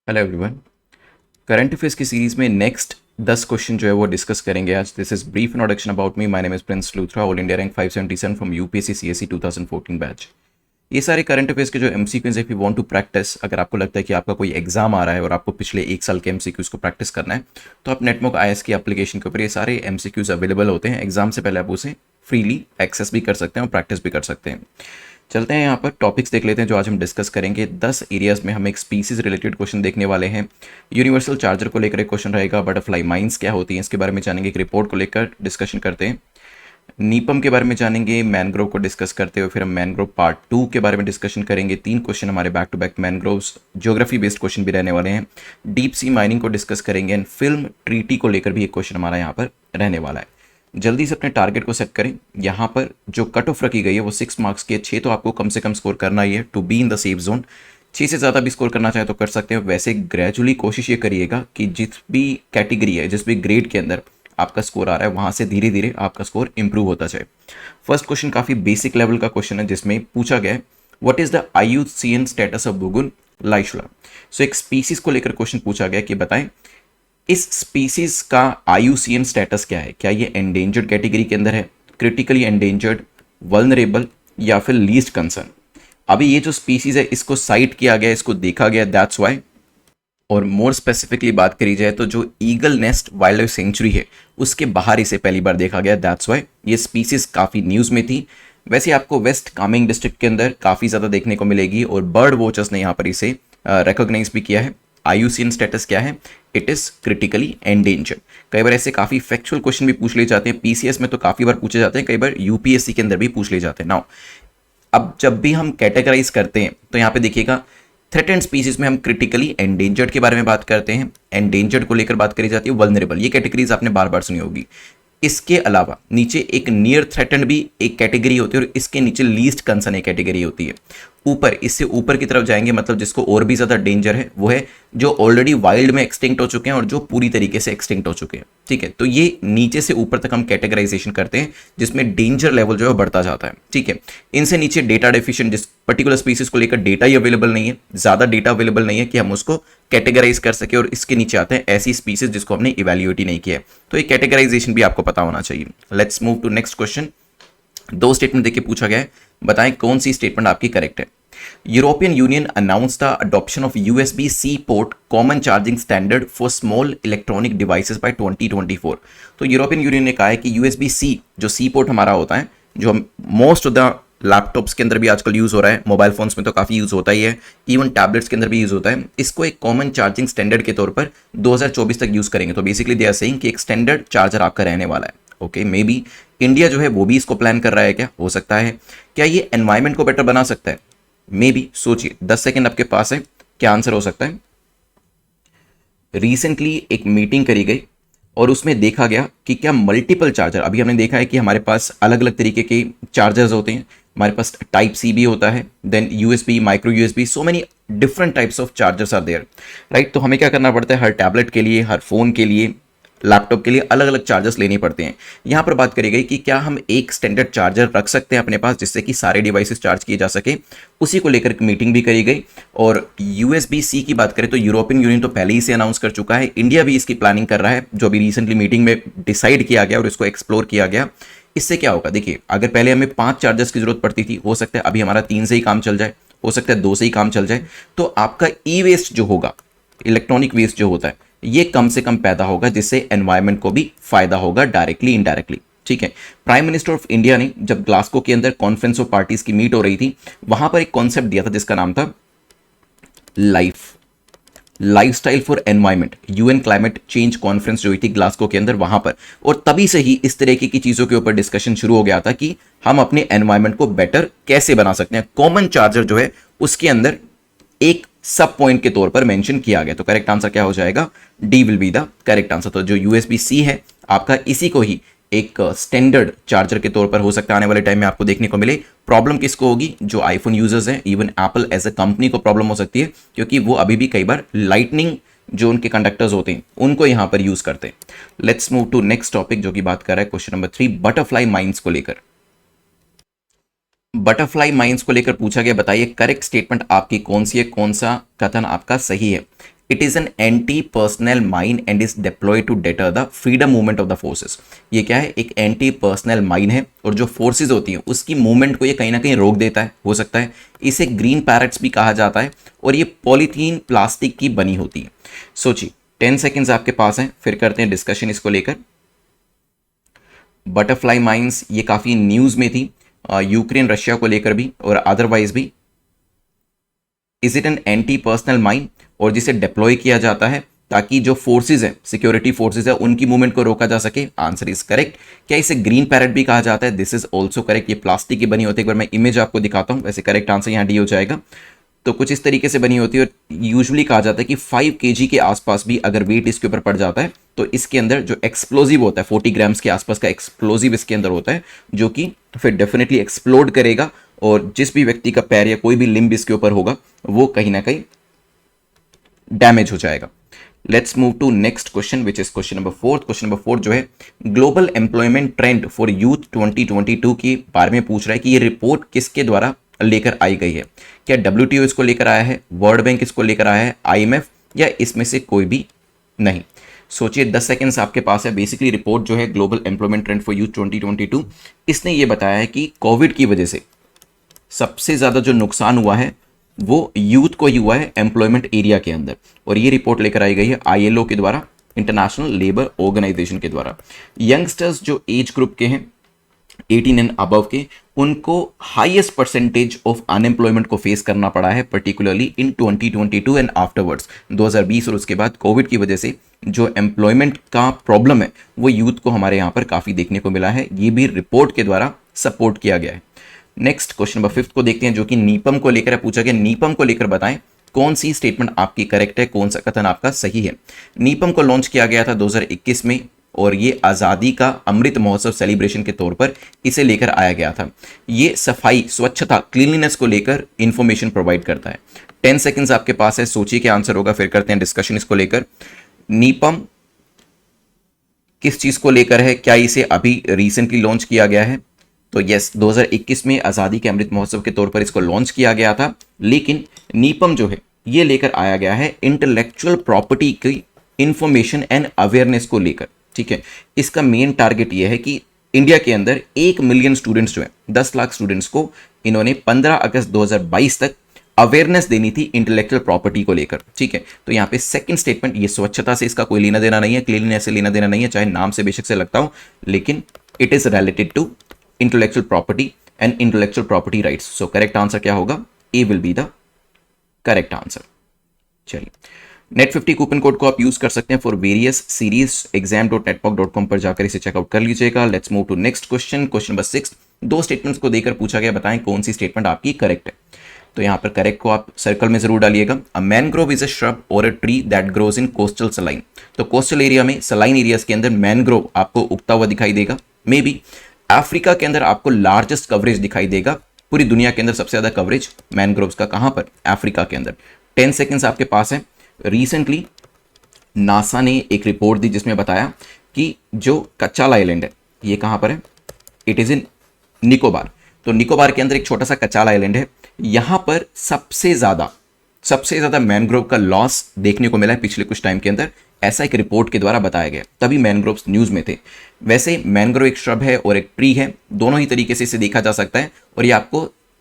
Hello everyone. Current affairs की series में next 10 question जो है वो डिस्कस करेंगे आज। This is brief introduction about me. My name is Prince Luthra, all India rank 577 from UPSC CSC 2014 batch. ये सारे करंट अफेयर्स के जो MCQs, if you want to practise, अगर आपको लगता है कि आपका कोई एग्जाम आ रहा है और आपको पिछले एक साल के एमसीक्यूज को प्रैक्टिस करना है, तो आप नेटमॉक आईएएस की एप्लीकेशन के ऊपर ये सारे एमसीक्यूज अवेलेबल होते हैं। एग्जाम से पहले आप उसे फ्रीली एक्सेस भी कर सकते हैं और प्रैक्टिस भी कर सकते हैं। चलते हैं यहाँ पर टॉपिक्स देख लेते हैं जो आज हम डिस्कस करेंगे। 10 एरियाज में हम एक स्पीसीज रिलेटेड क्वेश्चन देखने वाले हैं। यूनिवर्सल चार्जर को लेकर एक क्वेश्चन रहेगा। बटरफ्लाई माइंस क्या होती हैं इसके बारे में जानेंगे। एक रिपोर्ट को लेकर डिस्कशन करते हैं। नीपम के बारे में जानेंगे। मैनग्रोव को डिस्कस करते हुए फिर हम मैनग्रोव पार्ट 2 के बारे में डिस्कशन करेंगे। 3 क्वेश्चन हमारे back to back mangroves geography based question भी रहने वाले हैं। डीप सी माइनिंग को डिस्कस करेंगे एंड फिल्म ट्रीटी को लेकर भी एक क्वेश्चन हमारा यहाँ पर रहने वाला है। जल्दी से अपने टारगेट को सेट करें। यहाँ पर जो कट ऑफ रखी गई है वो 6 मार्क्स की है। 6 तो आपको कम से कम स्कोर करना ही है to be in the safe zone. 6 से ज़्यादा भी स्कोर करना चाहे तो कर सकते हैं। वैसे ग्रेजुअली कोशिश ये करिएगा कि जिस भी कैटेगरी है, जिस भी ग्रेड के अंदर आपका स्कोर आ रहा है, वहाँ से धीरे धीरे आपका स्कोर इंप्रूव होता जाए। फर्स्ट क्वेश्चन काफ़ी बेसिक लेवल का क्वेश्चन है जिसमें पूछा गया है what is the IUCN status of Bugun liocichla. So एक स्पीसीज को लेकर क्वेश्चन पूछा गया कि बताएं इस स्पीसीज का IUCN स्टेटस क्या है। क्या ये एंडेंजर्ड कैटेगरी के अंदर है, क्रिटिकली एंडेंजर्ड, वल्नरेबल या फिर लीस्ट कंसर्न। अभी ये जो स्पीसीज है इसको साइट किया गया, इसको देखा गया, दैट्स वाई। और मोर स्पेसिफिकली बात करी जाए तो जो eagle nest wild life sanctuary है उसके बाहर इसे पहली बार देखा गया, दैट्स वाई ये स्पीसीज काफ़ी न्यूज़ में थी। वैसे आपको वेस्ट कामेंग डिस्ट्रिक्ट के अंदर काफ़ी ज़्यादा देखने को मिलेगी और बर्ड वॉचर्स ने यहाँ पर इसे रिकॉग्नाइज भी किया है। IUCN स्टेटस क्या है? It is critically endangered. कई बार ऐसे काफ़ी फैक्चुअल क्वेश्चन भी पूछ ले जाते हैं। PCS में तो काफ़ी बार पूछे जाते हैं, कई बार UPSC के अंदर भी पूछ ले जाते हैं। नाउ अब जब भी हम कैटेगराइज करते हैं तो यहाँ पे देखिएगा थ्रेटेंड स्पीसीज में हम क्रिटिकली एंडेंजर्ड के बारे में बात करते हैं। एंडेंजर्ड को लेकर बात करी जाती है। वल्नरेबल, ये कैटेगरीज आपने बार बार सुनी होगी। इसके अलावा नीचे एक नियर थ्रेटेंड भी एक कैटेगरी होती है और इसके नीचे लीस्ट कंसर्न एक कैटेगरी होती है। ऊपर, इससे ऊपर की तरफ जाएंगे मतलब जिसको और भी ज़्यादा डेंजर है वो है जो ऑलरेडी वाइल्ड में एक्सटिंक्ट हो चुके हैं और जो पूरी तरीके से एक्सटिंक्ट हो चुके हैं। ठीक है, तो ये नीचे से ऊपर तक हम कैटेगराइजेशन करते हैं जिसमें डेंजर लेवल जो है बढ़ता जाता है। ठीक है, इनसे नीचे डेटा डेफिशिएंट, जिस पर्टिकुलर स्पीसीज को लेकर डेटा ही अवेलेबल नहीं है, ज़्यादा डेटा अवेलेबल नहीं है कि हम उसको कैटेगराइज कर सके। और इसके नीचे आते हैं ऐसी स्पीसीज जिसको हमने इवेल्युएट ही नहीं किया है। तो ये कैटेगराइजेशन भी आपको पता होना चाहिए। Let's move to next question. 2 statement देके पूछा गया है, बताएं कौन सी स्टेटमेंट आपकी करेक्ट है। European Union announce the adoption of USB-C port common charging standard for small electronic devices by 2024। तो यूरोपियन यूनियन ने कहा है कि USB-C जो C पोर्ट हमारा होता है, जो मोस्ट ऑफ द लैपटॉप्स के अंदर भी आजकल यूज़ हो रहा है, मोबाइल फोन्स में तो काफ़ी यूज़ होता ही है, इवन टैबलेट्स के अंदर भी यूज़ होता है। इसको एक कॉमन चार्जिंग स्टैंडर्ड के तौर पर 2024 तक यूज़ करेंगे। तो बेसिकली दे आर सेइंग कि एक स्टैंडर्ड चार्जर आपका रहने वाला है। ओके, मे बी इंडिया जो है वो भी इसको प्लान कर रहा है, क्या हो सकता है? क्या ये एनवायरमेंट को बेटर बना सकता है? May be. सोचिए, 10 सेकेंड आपके पास है, क्या आंसर हो सकता है? रिसेंटली एक मीटिंग करी गई और उसमें देखा गया कि क्या मल्टीपल चार्जर, अभी हमने देखा है कि हमारे पास अलग अलग तरीके के चार्जर्स होते हैं। हमारे पास टाइप C भी होता है, then USB, micro USB, so many different types of chargers are there, right. तो हमें क्या करना पड़ता है, हर टैबलेट के लिए, हर फोन के लिए, लैपटॉप के लिए अलग अलग चार्जर्स लेने पड़ते हैं। यहाँ पर बात करी गई कि क्या हम एक स्टैंडर्ड चार्जर रख सकते हैं अपने पास जिससे कि सारे डिवाइसेस चार्ज किए जा सके। उसी को लेकर मीटिंग भी करी गई। और USB-C की बात करें तो यूरोपियन यूनियन तो पहले ही से अनाउंस कर चुका है, इंडिया भी इसकी प्लानिंग कर रहा है, जो अभी रिसेंटली मीटिंग में डिसाइड किया गया और इसको एक्सप्लोर किया गया। इससे क्या होगा, देखिए, अगर पहले हमें 5 चार्जर्स की जरूरत पड़ती थी, हो सकता है अभी हमारा 3 से ही काम चल जाए, हो सकता है 2 से ही काम चल जाए। तो आपका ई वेस्ट जो होगा, इलेक्ट्रॉनिक वेस्ट जो होता है, ये कम से कम पैदा होगा, जिससे एनवायरनमेंट को भी फायदा होगा डायरेक्टली इनडायरेक्टली। ठीक है, प्राइम मिनिस्टर ऑफ इंडिया ने जब ग्लासगो के अंदर कॉन्फ्रेंस ऑफ पार्टीज की मीट हो रही थी, वहां पर एक कॉन्सेप्ट दिया था जिसका नाम था lifestyle for environment. UN climate change conference जो हुई थी ग्लासगो के अंदर, वहां पर। और तभी से ही इस तरीके की चीजों के ऊपर डिस्कशन शुरू हो गया था कि हम अपने एनवायरमेंट को बेटर कैसे बना सकते हैं। कॉमन चार्जर जो है उसके अंदर एक सब पॉइंट के तौर पर मेंशन किया गया। तो करेक्ट आंसर क्या हो जाएगा? D will be the correct answer. तो जो USB-C है आपका, इसी को ही एक स्टैंडर्ड चार्जर के तौर पर हो सकता है आने वाले टाइम में आपको देखने को मिले। प्रॉब्लम किसको होगी? जो आईफोन यूजर्स हैं, even Apple as a company को प्रॉब्लम हो सकती है, क्योंकि वो अभी भी कई बार लाइटनिंग जो उनके कंडक्टर्स होते हैं उनको यहां पर यूज करते हैं। Let's move to next topic जो कि बात कर रहा है क्वेश्चन नंबर 3, बटरफ्लाई माइंस को लेकर। बटरफ्लाई माइंस को लेकर पूछा गया, बताइए करेक्ट स्टेटमेंट आपकी कौन सी है, कौन सा कथन आपका सही है। It is an anti personnel mine and is deployed to deter the freedom movement of the forces. ये क्या है, एक एंटी पर्सनल माइन है और जो फोर्सेस होती हैं उसकी मूवमेंट को ये कहीं ना कहीं रोक देता है, हो सकता है। इसे ग्रीन पैरेट्स भी कहा जाता है और ये पॉलीथीन प्लास्टिक की बनी होती है। सोचिए 10 सेकेंड्स आपके पास हैं, फिर करते हैं डिस्कशन इसको लेकर। बटरफ्लाई माइंस ये काफ़ी न्यूज़ में थी, यूक्रेन रशिया को लेकर भी और अदरवाइज भी। Is it N anti personnel mine, और जिसे डिप्लॉय किया जाता है ताकि जो फोर्सेज है, सिक्योरिटी फोर्सेज है, उनकी मूवमेंट को रोका जा सके। Answer is correct. क्या इसे ग्रीन पैरेट भी कहा जाता है? This is also correct. ये प्लास्टिक की बनी होती है, एक बार मैं इमेज आपको दिखाता हूँ, वैसे करेक्ट आंसर यहाँ डी हो जाएगा। तो कुछ इस तरीके से बनी होती है और यूजुअली कहा जाता है कि 5 kg के आसपास भी अगर वेट इसके ऊपर पड़ जाता है तो इसके अंदर जो एक्सप्लोजिव होता है 40 ग्राम्स के आसपास का एक्सप्लोजिव इसके अंदर होता है, जो कि फिर डेफिनेटली एक्सप्लोड करेगा और जिस भी व्यक्ति का पैर या कोई भी लिम्ब इसके ऊपर होगा वो कहीं ना कहीं डैमेज हो जाएगा। Let's move to next question which is question number 4। Question number 4 जो है global employment trend for youth 2022 के बारे में पूछ रहा है कि ये रिपोर्ट किसके द्वारा लेकर आई गई है। क्या WTO इसको लेकर आया है, वर्ल्ड बैंक इसको लेकर आया है, IMF, या इसमें से कोई भी नहीं? सोचिए 10 सेकेंड्स आपके पास है। बेसिकली रिपोर्ट जो है global employment trend for youth 2022, इसने ये बताया है कि कोविड की वजह से सबसे ज़्यादा जो नुकसान हुआ है वो यूथ को ही हुआ है एम्प्लॉयमेंट एरिया के अंदर, और ये रिपोर्ट लेकर आई गई है ILO के द्वारा, इंटरनेशनल लेबर ऑर्गेनाइजेशन के द्वारा। यंगस्टर्स जो एज ग्रुप के हैं 18 एंड अबव के, उनको हाईएस्ट परसेंटेज ऑफ अनएम्प्लॉयमेंट को फेस करना पड़ा है, पर्टिकुलरली इन 2022 एंड आफ्टरवर्ड्स। 2020 और उसके बाद कोविड की वजह से जो एम्प्लॉयमेंट का प्रॉब्लम है वो यूथ को हमारे यहाँ पर काफ़ी देखने को मिला है। ये भी रिपोर्ट के द्वारा सपोर्ट किया गया है। नेक्स्ट क्वेश्चन नंबर 5 को देखते हैं, जो कि नीपम को लेकर पूछा गया। नीपम को लेकर बताएं कौन सी स्टेटमेंट आपकी करेक्ट है, कौन सा कथन आपका सही है। नीपम को लॉन्च किया गया था 2021 में और ये आज़ादी का अमृत महोत्सव सेलिब्रेशन के तौर पर इसे लेकर आया गया था। ये सफाई, स्वच्छता, क्लीनलीनेस को लेकर इंफॉर्मेशन प्रोवाइड करता है। 10 सेकेंड्स आपके पास है, सोचिए क्या आंसर होगा, फिर करते हैं डिस्कशन इसको लेकर। नीपम किस चीज़ को लेकर है? क्या इसे अभी रिसेंटली लॉन्च किया गया है? तो यस, 2021 में आज़ादी के अमृत महोत्सव के तौर पर इसको लॉन्च किया गया था, लेकिन नीपम जो है ये लेकर आया गया है इंटेलेक्चुअल प्रॉपर्टी की इंफॉर्मेशन एंड अवेयरनेस को लेकर। ठीक है, इसका मेन टारगेट ये है कि इंडिया के अंदर 1 मिलियन स्टूडेंट्स जो है, 10 लाख स्टूडेंट्स को इन्होंने 15 अगस्त 2022 तक अवेयरनेस देनी थी इंटेलेक्चुअल प्रॉपर्टी को लेकर। ठीक है, तो यहाँ पे सेकंड स्टेटमेंट, ये स्वच्छता से इसका कोई लेना देना नहीं है, क्लीननेस से लेना देना नहीं है, चाहे नाम से बेशक से लगता हो, लेकिन it is related to intellectual property and intellectual property rights. So correct answer क्या होगा? A will be the correct answer. चलिए, नेट 50 कूपन कोड को आप यूज कर सकते हैं फॉर वेरियस सीरीज। exam.network.com पर जाकर इसे चेकआउट कर लीजिएगा। Let's move to next question. Question number 6, 2 statements को देकर पूछा गया, बताएं कौन सी स्टेटमेंट आपकी करेक्ट है। तो यहाँ पर करेक्ट को आप सर्कल में जरूर डालिएगा। अ मैनग्रोव इज अ श्रब और a tree that grows in coastal saline. तो कोस्टल एरिया में, सलाइन एरियाज के अंदर मैनग्रोव आपको उगता हुआ दिखाई देगा। मे बी अफ्रीका के अंदर आपको लार्जेस्ट कवरेज दिखाई देगा। पूरी दुनिया के अंदर सबसे ज्यादा कवरेज मैनग्रोव्स का कहां पर? अफ्रीका के अंदर। 10 सेकेंड्स आपके पास है। रिसेंटली नासा ने एक रिपोर्ट दी जिसमें बताया कि जो कच्चाल आइलैंड है ये कहां पर है? इट इज इन निकोबार। तो निकोबार के अंदर एक छोटा सा कच्चाल आइलैंड है, यहां पर सबसे ज्यादा मैनग्रोव का लॉस देखने को मिला है पिछले कुछ टाइम के अंदर। ऐसा एक रिपोर्ट के द्वारा बताया गया, तभी मैनग्रोव्स न्यूज में थे। वैसे मैनग्रोव एक श्रब है और एक ट्री है, दोनों ही तरीके से इसे देखा जा सकता है, और ये आपको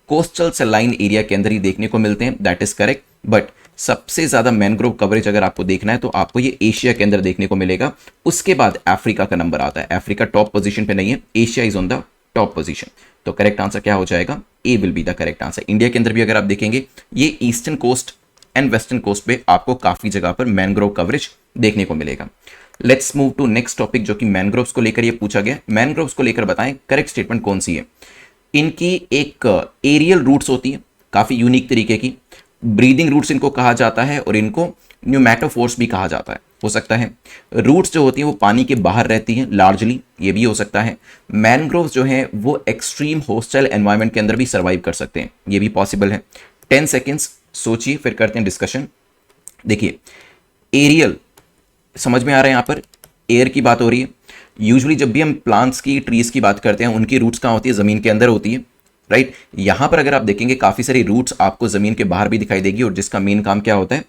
कोस्टल सलाइन एरिया के अंदर ही देखने को मिलते हैं। दैट इज करेक्ट, बट सबसे ज्यादा मैनग्रोव कवरेज अगर आपको देखना है तो आपको ये एशिया के अंदर देखने को मिलेगा। उसके बाद अफ्रीका का नंबर आता है। अफ्रीका टॉप पोजीशन पे नहीं है, Asia is on the top position. तो करेक्ट आंसर क्या हो जाएगा? A will be the correct answer. India के अंदर भी अगर आप देखेंगे, ये eastern coast and western coast पे आपको काफी जगह पर मैनग्रोव कवरेज देखने को मिलेगा। Let's move to next topic, जो कि मैनग्रोव्स को लेकर ये पूछा गया। मैनग्रोव्स को लेकर बताएं करेक्ट स्टेटमेंट कौन सी है। इनकी एक एरियल रूट्स होती है काफी यूनिक तरीके की, ब्रीदिंग रूट्स इनको कहा जाता है, और इनको न्यूमैटोफोर्स भी कहा जाता है। हो सकता है रूट्स जो होती हैं वो पानी के बाहर रहती हैं लार्जली, ये भी हो सकता है। मैनग्रोव्स जो हैं वो एक्सट्रीम होस्टाइल एनवायरनमेंट के अंदर भी सर्वाइव कर सकते हैं, ये भी पॉसिबल है। 10 सेकेंड्स सोचिए, फिर करते हैं डिस्कशन। देखिए, एरियल समझ में आ रहा है, यहाँ पर एयर की बात हो रही है। यूजुअली जब भी हम प्लांट्स की, ट्रीज की बात करते हैं, उनकी रूट्स कहाँ होती है? जमीन के अंदर होती है, राइट। यहां पर अगर आप देखेंगे काफी सारी रूट्स आपको जमीन के बाहर भी दिखाई देगी, और जिसका मेन काम क्या होता है?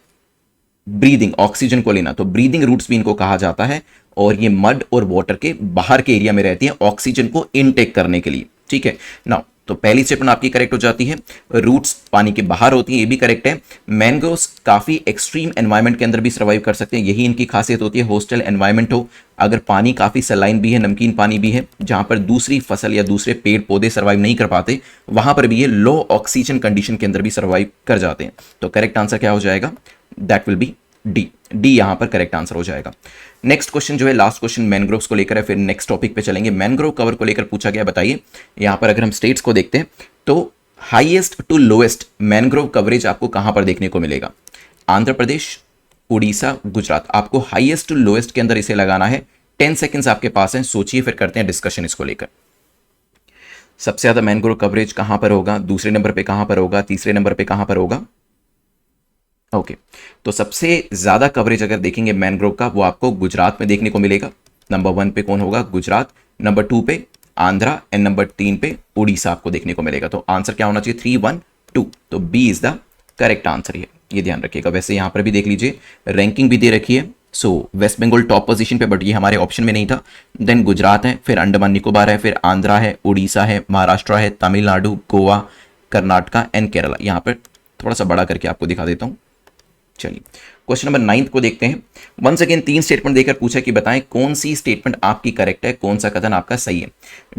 ब्रीदिंग, ऑक्सीजन को लेना, तो ब्रीदिंग रूट्स भी इनको कहा जाता है। और ये मड और वाटर के बाहर के एरिया में रहती हैं ऑक्सीजन को इनटेक करने के लिए। ठीक है नाउ, तो पहली स्टेटमेंट आपकी करेक्ट हो जाती है, रूट्स पानी के बाहर होती है, ये भी करेक्ट है। मैंग्रोव्स काफी एक्सट्रीम एनवायरनमेंट के अंदर भी सर्वाइव कर सकते हैं, यही इनकी खासियत होती है। होस्टल एनवायरनमेंट हो, अगर पानी काफी सलाइन भी है, नमकीन पानी भी है, जहां पर दूसरी फसल या दूसरे पेड़ पौधे सर्वाइव नहीं कर पाते, वहां पर भी ये लो ऑक्सीजन कंडीशन के अंदर भी सर्वाइव कर जाते हैं। तो करेक्ट आंसर क्या हो जाएगा? That will be D. D यहां पर करेक्ट आंसर हो जाएगा। नेक्स्ट क्वेश्चन जो है, लास्ट क्वेश्चन मैनग्रोव्स को लेकर है, फिर नेक्स्ट टॉपिक पे चलेंगे। मैनग्रोव कवर को लेकर पूछा गया, बताइए यहां पर अगर हम स्टेट्स को देखते हैं तो highest to lowest mangrove coverage आपको कहां पर देखने को मिलेगा? आंध्र प्रदेश, उड़ीसा, गुजरात। आपको हाईएस्ट टू लोएस्ट के अंदर इसे लगाना है। 10 सेकेंड्स आपके पास है, सोचिए, फिर करते हैं डिस्कशन इसको लेकर। सबसे ज्यादा मैनग्रोव कवरेज कहां पर होगा? दूसरे नंबर पे कहां पर होगा? तीसरे नंबर पे कहां पर होगा? ओके तो सबसे ज्यादा कवरेज अगर देखेंगे मैनग्रोव का, वो आपको गुजरात में देखने को मिलेगा। नंबर 1 पे कौन होगा? गुजरात। नंबर 2 पे आंध्रा एंड नंबर 3 पे उड़ीसा आपको देखने को मिलेगा। तो आंसर क्या होना चाहिए? 3, 1, 2। तो B is the correct answer है, ये ध्यान रखिएगा। वैसे यहां पर भी देख लीजिए, रैंकिंग भी दे रखी है। सो वेस्ट बंगाल टॉप पोजीशन पे, बट ये हमारे ऑप्शन में नहीं था। देन गुजरात है, फिर अंडमान निकोबार है, फिर आंध्रा है, उड़ीसा है, महाराष्ट्र है, तमिलनाडु, गोवा, कर्नाटका एंड केरला। यहां पर थोड़ा सा बड़ा करके आपको दिखा देता हूं। चलिए क्वेश्चन नंबर 9 को देखते हैं। वंस अगेन 3 स्टेटमेंट देकर पूछा कि बताएं कौन सी स्टेटमेंट आपकी करेक्ट है, कौन सा कथन आपका सही है।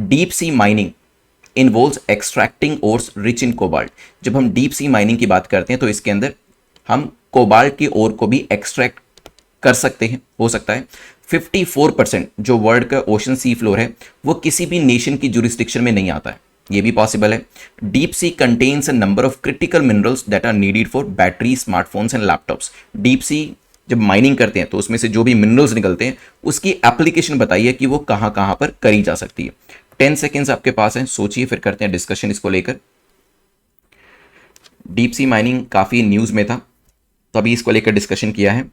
Deep sea mining involves extracting ores rich in cobalt. जब हम डीप सी माइनिंग की बात करते हैं तो इसके अंदर हम कोबाल्ट की ओर को भी एक्सट्रैक्ट कर सकते हैं, हो सकता है। 54% जो वर्ल्ड का ओशन सी फ्लोर है वो किसी भी नेशन की जुरिस्डिक्शन में नहीं आता है, ये भी पॉसिबल है। Deep sea contains a number of critical minerals that are needed for battery, smartphones and laptops. Deep sea जब माइनिंग करते हैं तो उसमें से जो भी मिनरल्स निकलते हैं उसकी एप्लीकेशन बताइए कि वो कहां कहां पर करी जा सकती है। 10 सेकेंड्स आपके पास है, सोचिए, फिर करते हैं डिस्कशन इसको लेकर। डीप सी माइनिंग काफी न्यूज में था, तो अभी इसको लेकर डिस्कशन किया है।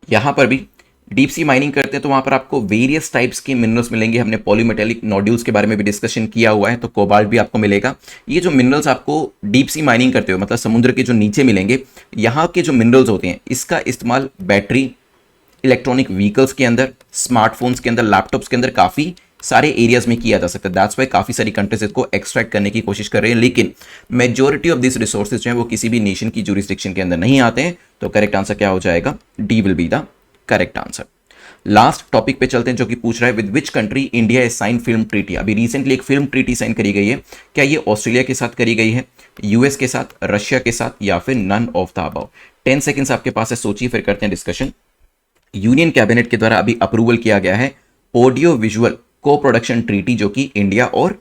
यहां पर भी डीप सी माइनिंग करते हैं तो वहां पर आपको वेरियस टाइप्स के मिनरल्स मिलेंगे। हमने पॉलीमेटेलिक नोड्यूल्स के बारे में भी डिस्कशन किया हुआ है, तो कोबाल्ट भी आपको मिलेगा। ये जो मिनरल्स आपको डीप सी माइनिंग करते हो, मतलब समुद्र के जो नीचे मिलेंगे, यहाँ के जो मिनरल्स होते हैं इसका इस्तेमाल बैटरी, इलेक्ट्रॉनिक व्हीकल्स के अंदर, स्मार्टफोन्स के अंदर, लैपटॉप्स के अंदर काफी सारे एरियाज में किया जा सकता है। दैट्स वाई काफी सारी कंट्रीज इसको एक्सट्रैक्ट करने की कोशिश कर रहे हैं, लेकिन मेजोरिटी ऑफ दिस रिसोर्सेज जो है वो किसी भी नेशन की जुरिस्डिक्शन के अंदर नहीं आते हैं। तो करेक्ट आंसर क्या हो जाएगा? D will be the correct answer. Last topic पे चलते हैं जो कि पूछ रहा है with which country India is sine film treaty. अभी रिसेंटली एक फिल्म ट्रीटी साइन करी गई है, क्या ये ऑस्ट्रेलिया के साथ करी गई है, यूएस के साथ, रशिया के साथ, या फिर none of the above? 10 seconds आपके पास है, सोचिए, फिर करते हैं डिस्कशन। यूनियन कैबिनेट के द्वारा अभी अप्रूवल किया गया है ऑडियो विजुअल को प्रोडक्शन ट्रीटी, जो कि इंडिया और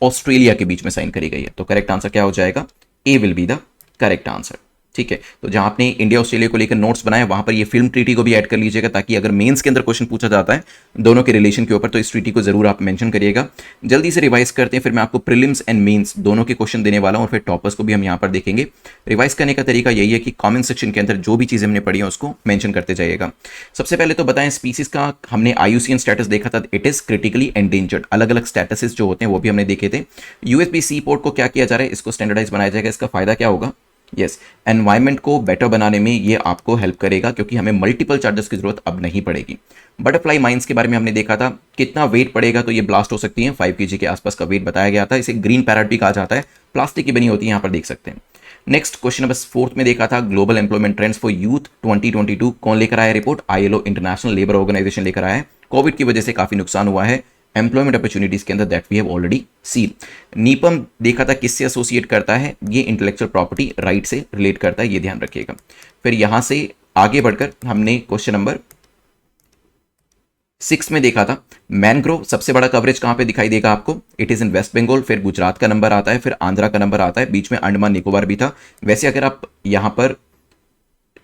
ऑस्ट्रेलिया के बीच में साइन करी गई है। तो करेक्ट आंसर क्या हो जाएगा? A will be the correct answer. ठीक है, तो जहां आपने इंडिया ऑस्ट्रेलिया को लेकर नोट्स बनाए वहां पर ये फिल्म ट्रीटी को भी ऐड कर लीजिएगा, ताकि अगर मेंस के अंदर क्वेश्चन पूछा जाता है दोनों के रिलेशन के ऊपर तो इस ट्रीटी को जरूर आप मेंशन करिएगा। जल्दी से रिवाइज करते हैं, फिर मैं आपको प्रीलिम्स एंड मेंस दोनों के क्वेश्चन देने वाला हूं, और फिर टॉपर्स को भी हम यहां पर देखेंगे। रिवाइज करने का तरीका यही है कि कमेंट सेक्शन के अंदर जो भी चीजें हमने पढ़ी है उसको मेंशन करते जाइएगा। सबसे पहले तो बताएं स्पीसीज का हमने IUCN स्टेटस देखा था, इट इज क्रिटिकली एंडेंजर्ड। अलग अलग स्टेटसेस जो होते हैं वो भी हमने देखे थे। USB सी पोर्ट को क्या किया जा रहा है, इसको स्टैंडर्डाइज बनाया जाएगा। इसका फायदा क्या होगा? यस, एनवायरनमेंट को बेटर बनाने में ये आपको हेल्प करेगा, क्योंकि हमें मल्टीपल चार्जर्स की जरूरत अब नहीं पड़ेगी। बटरफ्लाई माइंस के बारे में हमने देखा था, कितना वेट पड़ेगा तो ये ब्लास्ट हो सकती है, 5 kg के आसपास का वेट बताया गया था। इसे ग्रीन पैरेट भी कहा जाता है, प्लास्टिक की बनी होती है, यहाँ पर देख सकते हैं। नेक्स्ट क्वेश्चन नंबर 4 में देखा था global employment trends for youth 2022। कौन लेकर आया रिपोर्ट? ILO, इंटरनेशनल लेबर ऑर्गेनाइजेशन लेकर आया है। कोविड की वजह से काफी नुकसान हुआ है एम्प्लॉयमेंट अपॉर्चुनिटीज के अंदर, that we have already seen. NIPAM देखा था किससे एसोसिएट करता है, ये इंटेलेक्चुअल प्रॉपर्टी राइट से रिलेट करता है, ये ध्यान रखिएगा। फिर यहां से आगे बढ़कर हमने क्वेश्चन नंबर 6 में देखा था मैनग्रोव सबसे बड़ा कवरेज कहां पे दिखाई देगा आपको? It is in West Bengal. फिर गुजरात का नंबर आता है, फिर आंध्रा का नंबर आता है, बीच में अंडमान निकोबार भी था। वैसे अगर आप यहां पर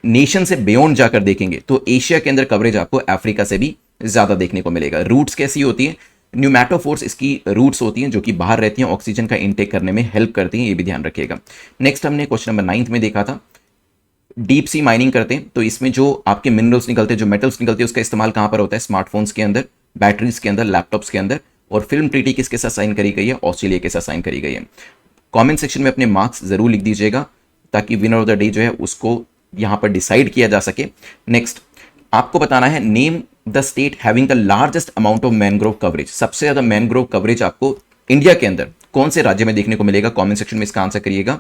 नेशन से बियॉन्ड जाकर देखेंगे तो एशिया के अंदर कवरेज आपको अफ्रीका से भी ज्यादा देखने को मिलेगा। रूट्स कैसी होती है? न्यूमैटोफोर्स इसकी रूट्स होती हैं जो कि बाहर रहती हैं, ऑक्सीजन का इनटेक करने में हेल्प करती हैं, ये भी ध्यान रखिएगा। नेक्स्ट हमने क्वेश्चन नंबर 9 में देखा था डीप सी माइनिंग करते हैं तो इसमें जो आपके मिनरल्स निकलते हैं, जो मेटल्स निकलते हैं, उसका इस्तेमाल कहां पर होता है? स्मार्टफोन्स के अंदर, बैटरीज के अंदर, लैपटॉप्स के अंदर। और फिल्म ट्रीटी किसके साथ साइन करी गई है? ऑस्ट्रेलिया के साथ साइन करी गई है। कमेंट सेक्शन में अपने मार्क्स जरूर लिख दीजिएगा। ताकि विनर ऑफ द डे जो है उसको यहाँ पर डिसाइड किया जा सके। नेक्स्ट आपको बताना है name the state having the largest amount of mangrove coverage. सबसे ज़्यादा मैनग्रोव कवरेज आपको इंडिया के अंदर कौन से राज्य में देखने को मिलेगा? कमेंट सेक्शन में इसका आंसर करिएगा।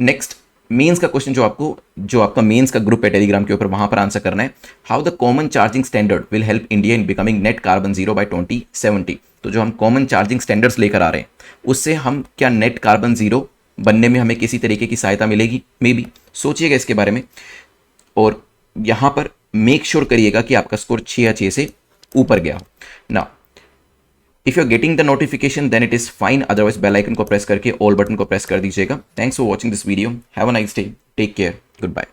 नेक्स्ट मेंस का क्वेश्चन जो आपका मेंस का ग्रुप है टेलीग्राम के ऊपर, वहां पर आंसर करना है। How the common charging standard will help India in becoming net carbon zero by 2070। तो जो हम कॉमन चार्जिंग स्टैंडर्ड्स लेकर आ रहे हैं उससे हम क्या नेट कार्बन जीरो बनने में हमें किसी तरीके की सहायता मिलेगी? मे बी सोचिएगा इसके बारे में और यहां पर मेक श्योर करिएगा कि आपका स्कोर 6 या 6 से ऊपर गया हो ना। If you are getting the notification then it is fine, otherwise bell icon को प्रेस करके ऑल बटन को प्रेस कर दीजिएगा। Thanks for watching this video, have a nice day, take care, good bye.